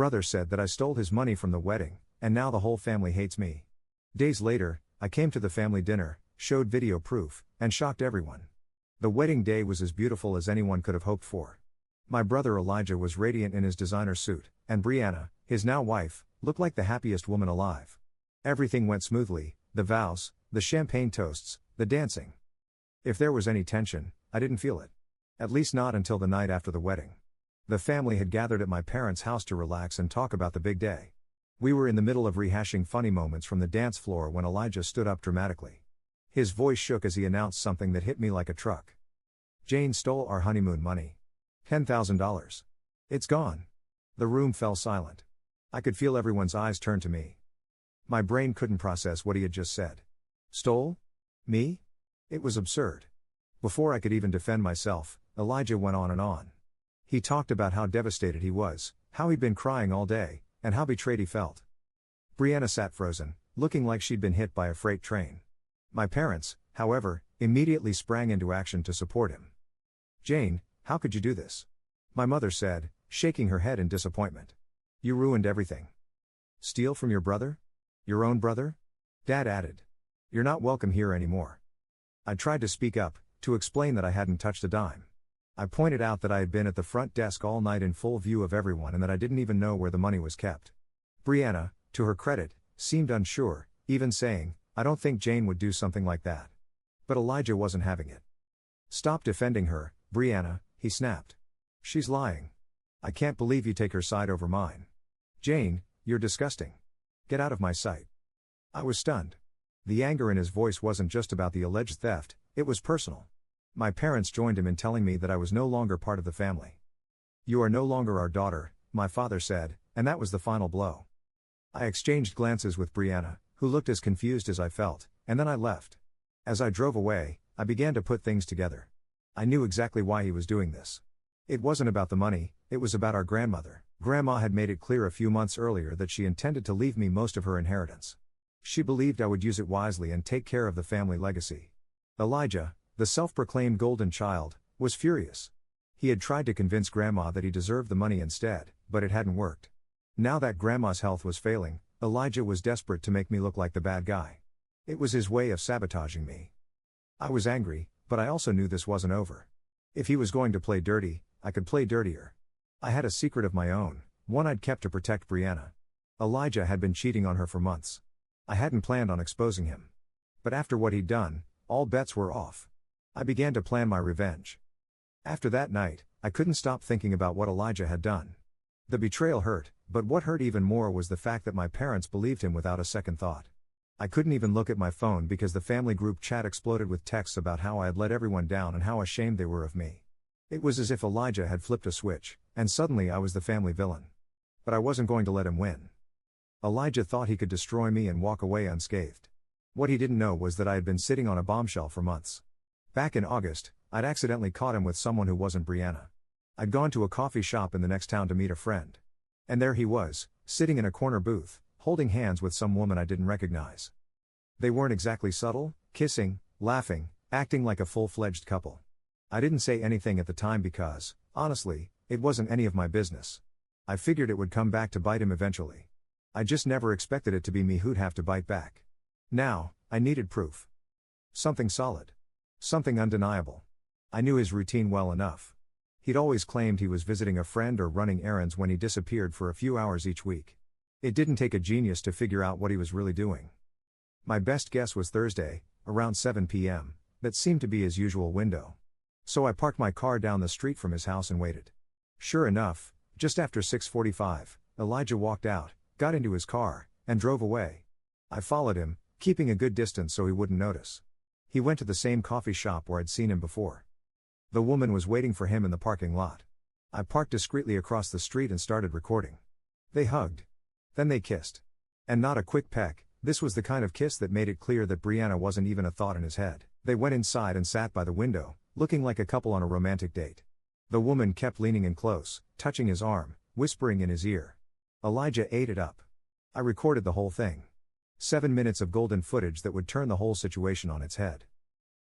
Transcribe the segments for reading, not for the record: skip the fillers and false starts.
Brother said that I stole his money from the wedding, and now the whole family hates me. Days later, I came to the family dinner, showed video proof, and shocked everyone. The wedding day was as beautiful as anyone could have hoped for. My brother Elijah was radiant in his designer suit, and Brianna, his now wife, looked like the happiest woman alive. Everything went smoothly, the vows, the champagne toasts, the dancing. If there was any tension, I didn't feel it. At least not until the night after the wedding. The family had gathered at my parents' house to relax and talk about the big day. We were in the middle of rehashing funny moments from the dance floor when Elijah stood up dramatically. His voice shook as he announced something that hit me like a truck. Jane stole our honeymoon money. $10,000. It's gone. The room fell silent. I could feel everyone's eyes turn to me. My brain couldn't process what he had just said. Stole? Me? It was absurd. Before I could even defend myself, Elijah went on and on. He talked about how devastated he was, how he'd been crying all day, and how betrayed he felt. Brianna sat frozen, looking like she'd been hit by a freight train. My parents, however, immediately sprang into action to support him. Jane, how could you do this? My mother said, shaking her head in disappointment. You ruined everything. Steal from your brother? Your own brother? Dad added. You're not welcome here anymore. I tried to speak up, to explain that I hadn't touched a dime. I pointed out that I had been at the front desk all night in full view of everyone and that I didn't even know where the money was kept. Brianna, to her credit, seemed unsure, even saying, I don't think Jane would do something like that. But Elijah wasn't having it. Stop defending her, Brianna, he snapped. She's lying. I can't believe you take her side over mine. Jane, you're disgusting. Get out of my sight. I was stunned. The anger in his voice wasn't just about the alleged theft, it was personal. My parents joined him in telling me that I was no longer part of the family. You are no longer our daughter, my father said, and that was the final blow. I exchanged glances with Brianna, who looked as confused as I felt, and then I left. As I drove away, I began to put things together. I knew exactly why he was doing this. It wasn't about the money, it was about our grandmother. Grandma had made it clear a few months earlier that she intended to leave me most of her inheritance. She believed I would use it wisely and take care of the family legacy. Elijah, the self-proclaimed golden child, was furious. He had tried to convince Grandma that he deserved the money instead, but it hadn't worked. Now that Grandma's health was failing, Elijah was desperate to make me look like the bad guy. It was his way of sabotaging me. I was angry, but I also knew this wasn't over. If he was going to play dirty, I could play dirtier. I had a secret of my own, one I'd kept to protect Brianna. Elijah had been cheating on her for months. I hadn't planned on exposing him. But after what he'd done, all bets were off. I began to plan my revenge. After that night, I couldn't stop thinking about what Elijah had done. The betrayal hurt, but what hurt even more was the fact that my parents believed him without a second thought. I couldn't even look at my phone because the family group chat exploded with texts about how I had let everyone down and how ashamed they were of me. It was as if Elijah had flipped a switch, and suddenly I was the family villain. But I wasn't going to let him win. Elijah thought he could destroy me and walk away unscathed. What he didn't know was that I had been sitting on a bombshell for months. Back in August, I'd accidentally caught him with someone who wasn't Brianna. I'd gone to a coffee shop in the next town to meet a friend. And there he was, sitting in a corner booth, holding hands with some woman I didn't recognize. They weren't exactly subtle, kissing, laughing, acting like a full-fledged couple. I didn't say anything at the time because, honestly, it wasn't any of my business. I figured it would come back to bite him eventually. I just never expected it to be me who'd have to bite back. Now, I needed proof. Something solid. Something undeniable. I knew his routine well enough. He'd always claimed he was visiting a friend or running errands when he disappeared for a few hours each week. It didn't take a genius to figure out what he was really doing. My best guess was Thursday, around 7 p.m., that seemed to be his usual window. So I parked my car down the street from his house and waited. Sure enough, just after 6:45, Elijah walked out, got into his car, and drove away. I followed him, keeping a good distance so he wouldn't notice. He went to the same coffee shop where I'd seen him before. The woman was waiting for him in the parking lot. I parked discreetly across the street and started recording. They hugged. Then they kissed. And not a quick peck, this was the kind of kiss that made it clear that Brianna wasn't even a thought in his head. They went inside and sat by the window, looking like a couple on a romantic date. The woman kept leaning in close, touching his arm, whispering in his ear. Elijah ate it up. I recorded the whole thing. 7 minutes of golden footage that would turn the whole situation on its head.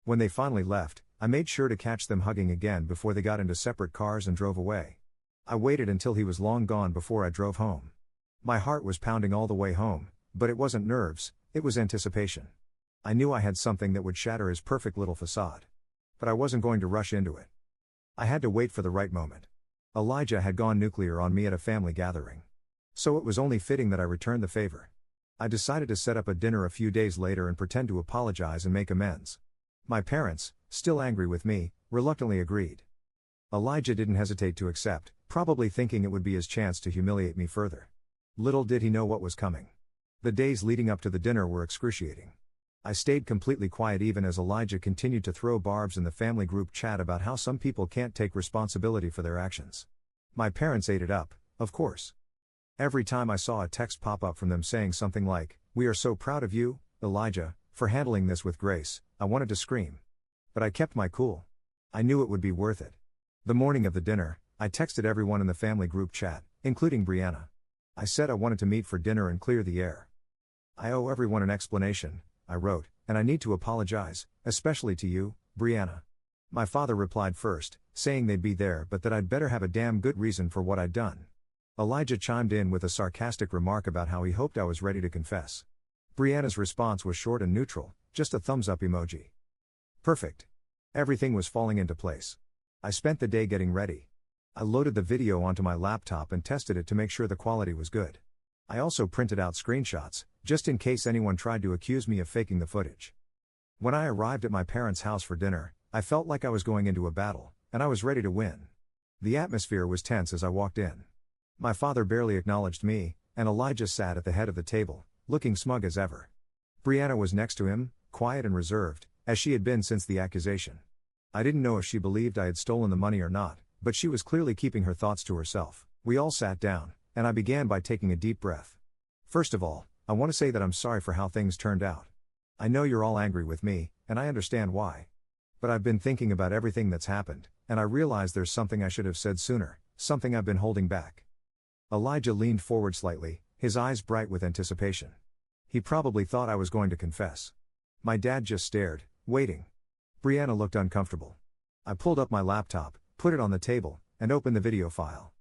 When they finally left, I made sure to catch them hugging again before they got into separate cars and drove away. I waited until he was long gone before I drove home. My heart was pounding all the way home, but it wasn't nerves, it was anticipation. I knew I had something that would shatter his perfect little facade. But I wasn't going to rush into it. I had to wait for the right moment. Elijah had gone nuclear on me at a family gathering. So it was only fitting that I returned the favor. I decided to set up a dinner a few days later and pretend to apologize and make amends. My parents, still angry with me, reluctantly agreed. Elijah didn't hesitate to accept, probably thinking it would be his chance to humiliate me further. Little did he know what was coming. The days leading up to the dinner were excruciating. I stayed completely quiet even as Elijah continued to throw barbs in the family group chat about how some people can't take responsibility for their actions. My parents ate it up, of course. Every time I saw a text pop up from them saying something like, "We are so proud of you, Elijah, for handling this with grace," I wanted to scream. But I kept my cool. I knew it would be worth it. The morning of the dinner, I texted everyone in the family group chat, including Brianna. I said I wanted to meet for dinner and clear the air. "I owe everyone an explanation," I wrote, "and I need to apologize, especially to you, Brianna." My father replied first, saying they'd be there but that I'd better have a damn good reason for what I'd done. Elijah chimed in with a sarcastic remark about how he hoped I was ready to confess. Brianna's response was short and neutral, just a thumbs up emoji. Perfect. Everything was falling into place. I spent the day getting ready. I loaded the video onto my laptop and tested it to make sure the quality was good. I also printed out screenshots, just in case anyone tried to accuse me of faking the footage. When I arrived at my parents' house for dinner, I felt like I was going into a battle, and I was ready to win. The atmosphere was tense as I walked in. My father barely acknowledged me, and Elijah sat at the head of the table, looking smug as ever. Brianna was next to him, quiet and reserved, as she had been since the accusation. I didn't know if she believed I had stolen the money or not, but she was clearly keeping her thoughts to herself. We all sat down, and I began by taking a deep breath. First of all, I want to say that I'm sorry for how things turned out. I know you're all angry with me, and I understand why. But I've been thinking about everything that's happened, and I realize there's something I should have said sooner, something I've been holding back. Elijah leaned forward slightly, his eyes bright with anticipation. He probably thought I was going to confess. My dad just stared, waiting. Brianna looked uncomfortable. I pulled up my laptop, put it on the table, and opened the video file.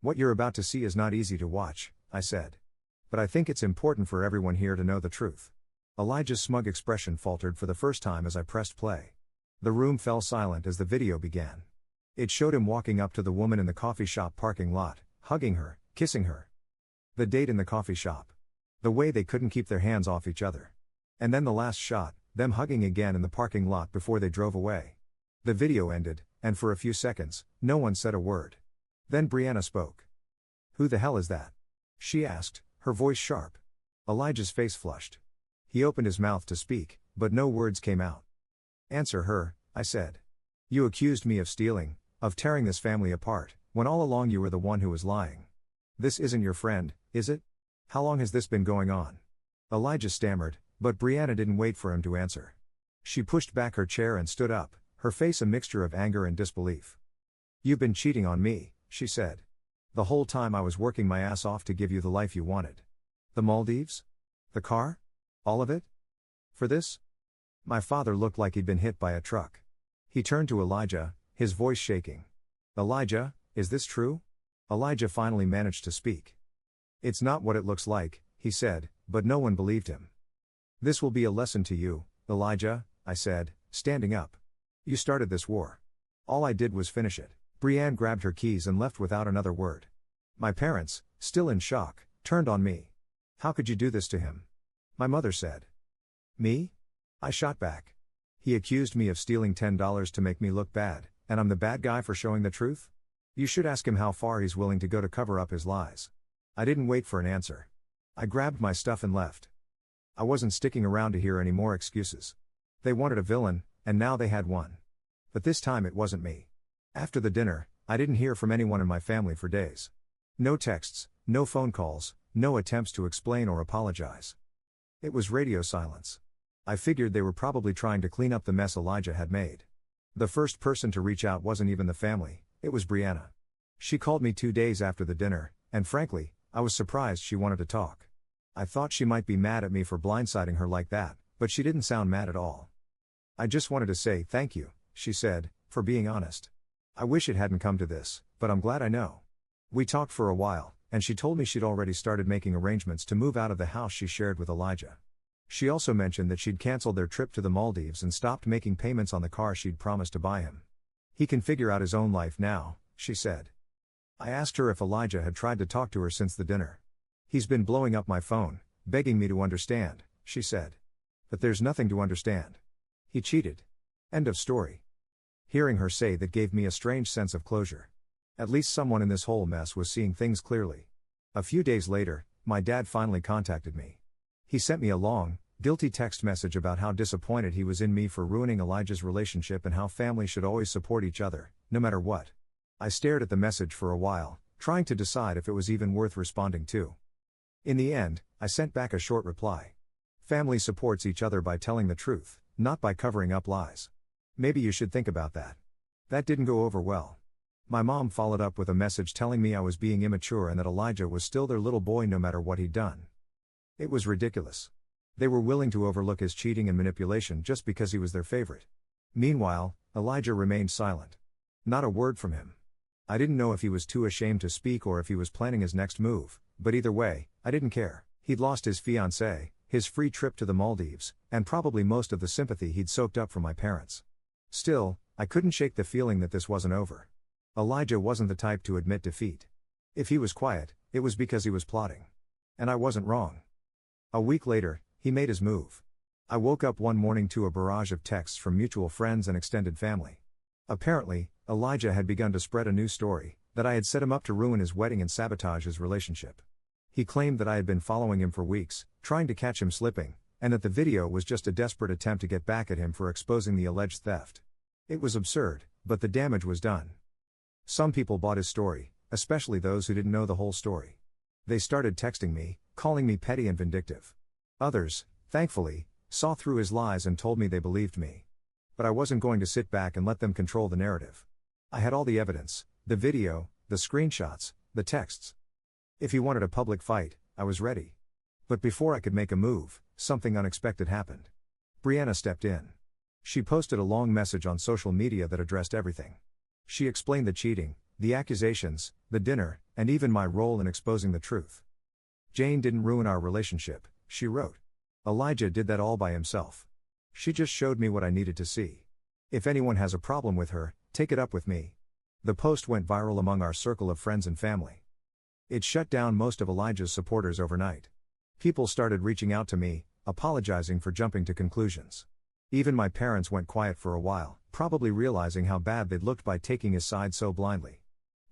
"What you're about to see is not easy to watch," I said. "But I think it's important for everyone here to know the truth." Elijah's smug expression faltered for the first time as I pressed play. The room fell silent as the video began. It showed him walking up to the woman in the coffee shop parking lot, hugging her, kissing her. The date in the coffee shop. The way they couldn't keep their hands off each other. And then the last shot, them hugging again in the parking lot before they drove away. The video ended, and for a few seconds, no one said a word. Then Brianna spoke. "Who the hell is that?" she asked, her voice sharp. Elijah's face flushed. He opened his mouth to speak, but no words came out. "Answer her," I said. "You accused me of stealing, of tearing this family apart, when all along you were the one who was lying. This isn't your friend, is it? How long has this been going on?" Elijah stammered, but Brianna didn't wait for him to answer. She pushed back her chair and stood up, her face a mixture of anger and disbelief. "You've been cheating on me," she said. "The whole time I was working my ass off to give you the life you wanted. The Maldives? The car? All of it? For this?" My father looked like he'd been hit by a truck. He turned to Elijah, his voice shaking. "Elijah, is this true?" Elijah finally managed to speak. "It's not what it looks like," he said, but no one believed him. "This will be a lesson to you, Elijah," I said, standing up. "You started this war. All I did was finish it." Brianne grabbed her keys and left without another word. My parents, still in shock, turned on me. "How could you do this to him?" my mother said. "Me?" I shot back. "He accused me of stealing $10 to make me look bad, and I'm the bad guy for showing the truth? You should ask him how far he's willing to go to cover up his lies." I didn't wait for an answer. I grabbed my stuff and left. I wasn't sticking around to hear any more excuses. They wanted a villain, and now they had one. But this time it wasn't me. After the dinner, I didn't hear from anyone in my family for days. No texts, no phone calls, no attempts to explain or apologize. It was radio silence. I figured they were probably trying to clean up the mess Elijah had made. The first person to reach out wasn't even the family, it was Brianna. She called me 2 days after the dinner, and frankly, I was surprised she wanted to talk. I thought she might be mad at me for blindsiding her like that, but she didn't sound mad at all. "I just wanted to say thank you," she said, "for being honest. I wish it hadn't come to this, but I'm glad I know. We talked for a while, and she told me she'd already started making arrangements to move out of the house she shared with Elijah. She also mentioned that she'd canceled their trip to the Maldives and stopped making payments on the car she'd promised to buy him. He can figure out his own life now, she said. I asked her if Elijah had tried to talk to her since the dinner. He's been blowing up my phone, begging me to understand, she said. But there's nothing to understand. He cheated. End of story. Hearing her say that gave me a strange sense of closure. At least someone in this whole mess was seeing things clearly. A few days later, my dad finally contacted me. He sent me a long, guilty text message about how disappointed he was in me for ruining Elijah's relationship and how family should always support each other, no matter what. I stared at the message for a while, trying to decide if it was even worth responding to. In the end, I sent back a short reply. Family supports each other by telling the truth, not by covering up lies. Maybe you should think about that. That didn't go over well. My mom followed up with a message telling me I was being immature and that Elijah was still their little boy no matter what he'd done. It was ridiculous. They were willing to overlook his cheating and manipulation just because he was their favorite. Meanwhile, Elijah remained silent. Not a word from him. I didn't know if he was too ashamed to speak or if he was planning his next move, but either way, I didn't care. He'd lost his fiancée, his free trip to the Maldives, and probably most of the sympathy he'd soaked up from my parents. Still, I couldn't shake the feeling that this wasn't over. Elijah wasn't the type to admit defeat. If he was quiet, it was because he was plotting. And I wasn't wrong. A week later, he made his move. I woke up one morning to a barrage of texts from mutual friends and extended family. Apparently, Elijah had begun to spread a new story, that I had set him up to ruin his wedding and sabotage his relationship. He claimed that I had been following him for weeks, trying to catch him slipping, and that the video was just a desperate attempt to get back at him for exposing the alleged theft. It was absurd, but the damage was done. Some people bought his story, especially those who didn't know the whole story. They started texting me, calling me petty and vindictive. Others, thankfully, saw through his lies and told me they believed me. But I wasn't going to sit back and let them control the narrative. I had all the evidence, the video, the screenshots, the texts. If he wanted a public fight, I was ready. But before I could make a move, something unexpected happened. Brianna stepped in. She posted a long message on social media that addressed everything. She explained the cheating, the accusations, the dinner, and even my role in exposing the truth. Jane didn't ruin our relationship, she wrote. Elijah did that all by himself. She just showed me what I needed to see. If anyone has a problem with her, take it up with me. The post went viral among our circle of friends and family. It shut down most of Elijah's supporters overnight. People started reaching out to me, apologizing for jumping to conclusions. Even my parents went quiet for a while, probably realizing how bad they'd looked by taking his side so blindly.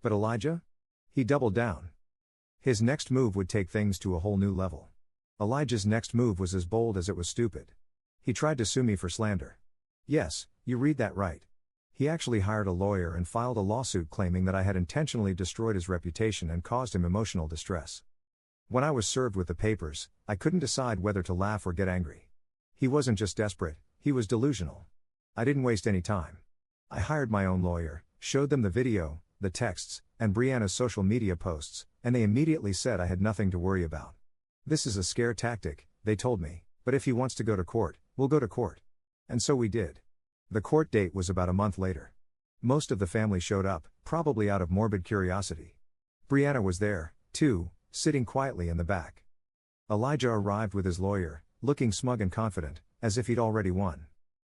But Elijah? He doubled down. His next move would take things to a whole new level. Elijah's next move was as bold as it was stupid. He tried to sue me for slander. Yes, you read that right. He actually hired a lawyer and filed a lawsuit claiming that I had intentionally destroyed his reputation and caused him emotional distress. When I was served with the papers, I couldn't decide whether to laugh or get angry. He wasn't just desperate, he was delusional. I didn't waste any time. I hired my own lawyer, showed them the video, the texts, and Brianna's social media posts, and they immediately said I had nothing to worry about. This is a scare tactic, they told me, but if he wants to go to court, we'll go to court. And so we did. The court date was about a month later. Most of the family showed up, probably out of morbid curiosity. Brianna was there, too, sitting quietly in the back. Elijah arrived with his lawyer, looking smug and confident, as if he'd already won.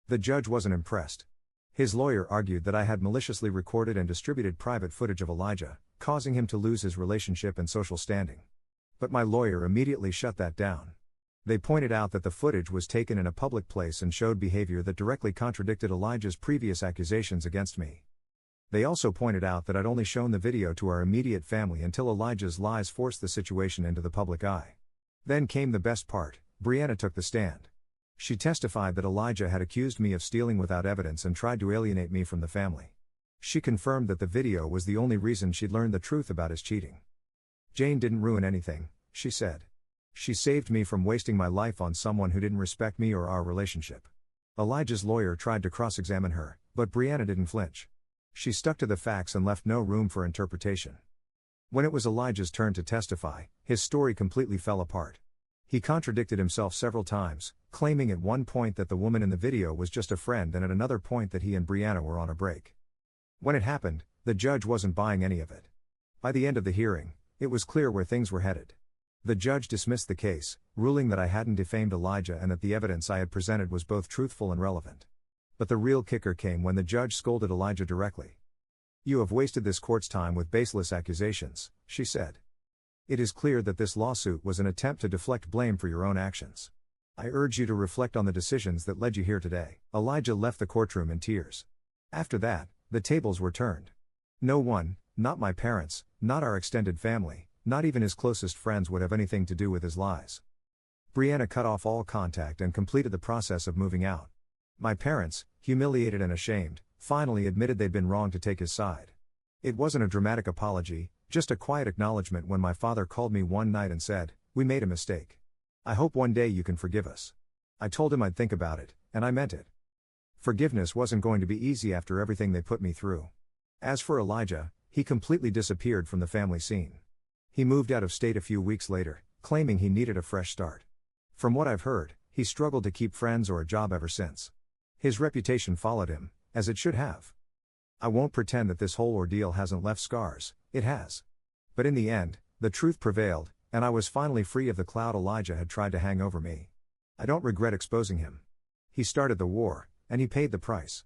The judge wasn't impressed. His lawyer argued that I had maliciously recorded and distributed private footage of Elijah, causing him to lose his relationship and social standing. But my lawyer immediately shut that down. They pointed out that the footage was taken in a public place and showed behavior that directly contradicted Elijah's previous accusations against me. They also pointed out that I'd only shown the video to our immediate family until Elijah's lies forced the situation into the public eye. Then came the best part. Brianna took the stand. She testified that Elijah had accused me of stealing without evidence and tried to alienate me from the family. She confirmed that the video was the only reason she'd learned the truth about his cheating. Jane didn't ruin anything, she said. She saved me from wasting my life on someone who didn't respect me or our relationship. Elijah's lawyer tried to cross-examine her, but Brianna didn't flinch. She stuck to the facts and left no room for interpretation. When it was Elijah's turn to testify, his story completely fell apart. He contradicted himself several times, claiming at one point that the woman in the video was just a friend and at another point that he and Brianna were on a break. When it happened, the judge wasn't buying any of it. By the end of the hearing, it was clear where things were headed. The judge dismissed the case, ruling that I hadn't defamed Elijah and that the evidence I had presented was both truthful and relevant. But the real kicker came when the judge scolded Elijah directly. "You have wasted this court's time with baseless accusations," she said. "It is clear that this lawsuit was an attempt to deflect blame for your own actions. I urge you to reflect on the decisions that led you here today." Elijah left the courtroom in tears. After that, the tables were turned. No one, not my parents, not our extended family, not even his closest friends would have anything to do with his lies. Brianna cut off all contact and completed the process of moving out. My parents, humiliated and ashamed, finally admitted they'd been wrong to take his side. It wasn't a dramatic apology, just a quiet acknowledgement when my father called me one night and said, "We made a mistake. I hope one day you can forgive us." I told him I'd think about it, and I meant it. Forgiveness wasn't going to be easy after everything they put me through. As for Elijah, he completely disappeared from the family scene. He moved out of state a few weeks later, claiming he needed a fresh start. From what I've heard, he struggled to keep friends or a job ever since. His reputation followed him, as it should have. I won't pretend that this whole ordeal hasn't left scars, it has. But in the end, the truth prevailed, and I was finally free of the cloud Elijah had tried to hang over me. I don't regret exposing him. He started the war, and he paid the price.